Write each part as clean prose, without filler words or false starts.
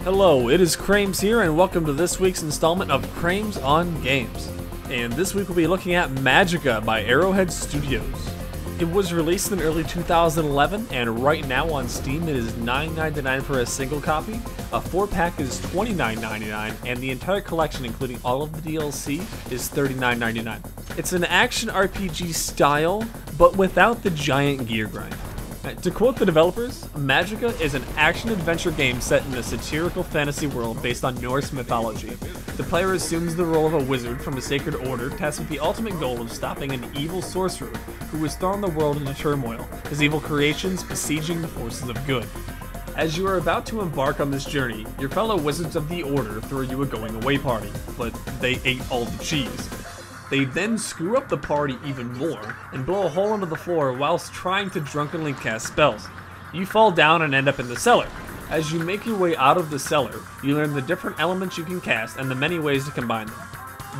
Hello, it is Krames here, and welcome to this week's installment of Krames on Games. And this week we'll be looking at Magicka by Arrowhead Studios. It was released in early 2011, and right now on Steam it is $9.99 for a single copy, a 4-pack is $29.99, and the entire collection, including all of the DLC, is $39.99. It's an action RPG style, but without the giant gear grind. To quote the developers, Magicka is an action-adventure game set in a satirical fantasy world based on Norse mythology. The player assumes the role of a wizard from a sacred order tasked with the ultimate goal of stopping an evil sorcerer who has thrown the world into turmoil, his evil creations besieging the forces of good. As you are about to embark on this journey, your fellow wizards of the order throw you a going-away party, but they ate all the cheese. They then screw up the party even more and blow a hole into the floor whilst trying to drunkenly cast spells. You fall down and end up in the cellar. As you make your way out of the cellar, you learn the different elements you can cast and the many ways to combine them.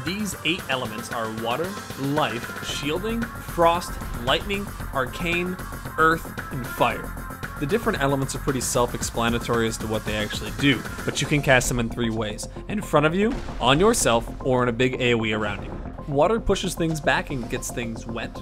These 8 elements are water, life, shielding, frost, lightning, arcane, earth, and fire. The different elements are pretty self-explanatory as to what they actually do, but you can cast them in 3 ways: in front of you, on yourself, or in a big AoE around you. Water pushes things back and gets things wet.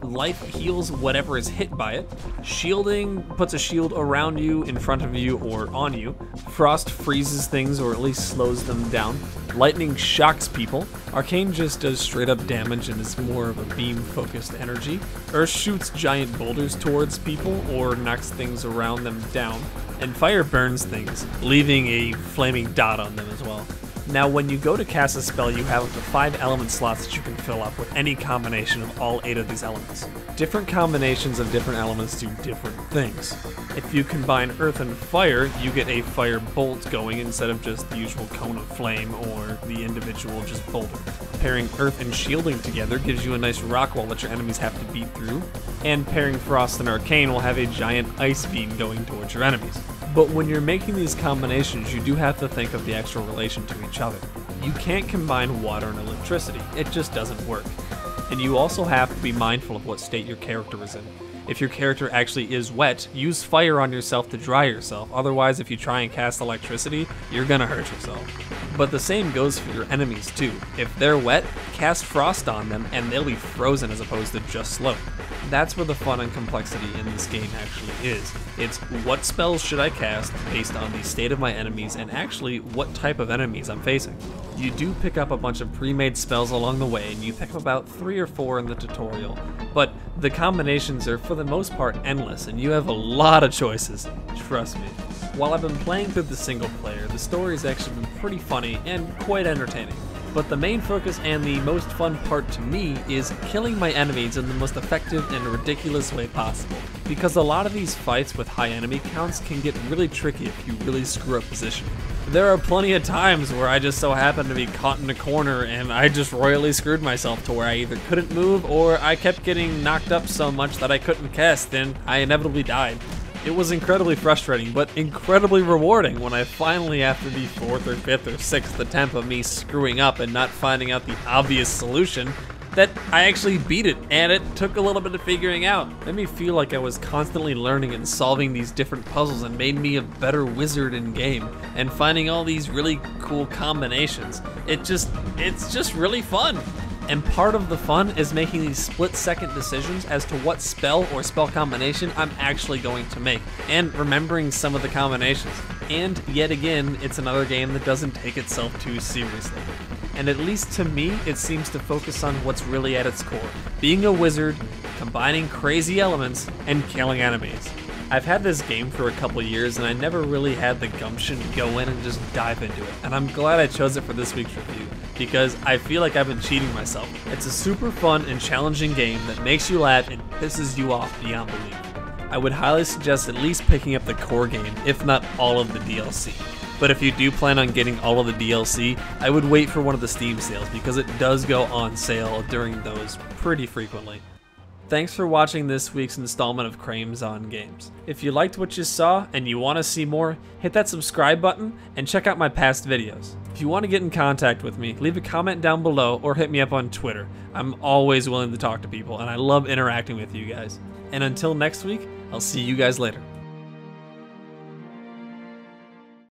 Life heals whatever is hit by it. Shielding puts a shield around you, in front of you, or on you. Frost freezes things or at least slows them down. Lightning shocks people. Arcane just does straight up damage and is more of a beam focused energy. Earth shoots giant boulders towards people or knocks things around them down. And fire burns things, leaving a flaming dot on them as well. Now, when you go to cast a spell, you have up to 5 element slots that you can fill up with any combination of all 8 of these elements. Different combinations of different elements do different things. If you combine earth and fire, you get a fire bolt going instead of just the usual cone of flame or the individual just boulder. Pairing earth and shielding together gives you a nice rock wall that your enemies have to beat through, and pairing frost and arcane will have a giant ice beam going towards your enemies. But when you're making these combinations, you do have to think of the actual relation to each other. You can't combine water and electricity, it just doesn't work. And you also have to be mindful of what state your character is in. If your character actually is wet, use fire on yourself to dry yourself, otherwise if you try and cast electricity, you're gonna hurt yourself. But the same goes for your enemies too. If they're wet, cast frost on them and they'll be frozen as opposed to just slow. That's where the fun and complexity in this game actually is. It's what spells should I cast based on the state of my enemies and actually what type of enemies I'm facing. You do pick up a bunch of pre-made spells along the way, and you pick up about 3 or 4 in the tutorial, but the combinations are for the most part endless and you have a lot of choices, trust me. While I've been playing through the single player, the story's actually been pretty funny and quite entertaining. But the main focus and the most fun part to me is killing my enemies in the most effective and ridiculous way possible. Because a lot of these fights with high enemy counts can get really tricky if you really screw up positioning. There are plenty of times where I just so happen to be caught in a corner and I just royally screwed myself to where I either couldn't move or I kept getting knocked up so much that I couldn't cast and I inevitably died. It was incredibly frustrating, but incredibly rewarding when I finally, after the 4th or 5th or 6th attempt of me screwing up and not finding out the obvious solution, that I actually beat it, and it took a little bit of figuring out. It made me feel like I was constantly learning and solving these different puzzles and made me a better wizard in game, and finding all these really cool combinations. It's just really fun. And part of the fun is making these split-second decisions as to what spell or spell combination I'm actually going to make, and remembering some of the combinations. And yet again, it's another game that doesn't take itself too seriously. And at least to me, it seems to focus on what's really at its core: being a wizard, combining crazy elements, and killing enemies. I've had this game for a couple years and I never really had the gumption to go in and just dive into it, and I'm glad I chose it for this week's review, because I feel like I've been cheating myself. It's a super fun and challenging game that makes you laugh and pisses you off beyond belief. I would highly suggest at least picking up the core game, if not all of the DLC. But if you do plan on getting all of the DLC, I would wait for one of the Steam sales, because it does go on sale during those pretty frequently. Thanks for watching this week's installment of Krames on Games. If you liked what you saw and you want to see more, hit that subscribe button and check out my past videos. If you want to get in contact with me, leave a comment down below or hit me up on Twitter. I'm always willing to talk to people and I love interacting with you guys. And until next week, I'll see you guys later.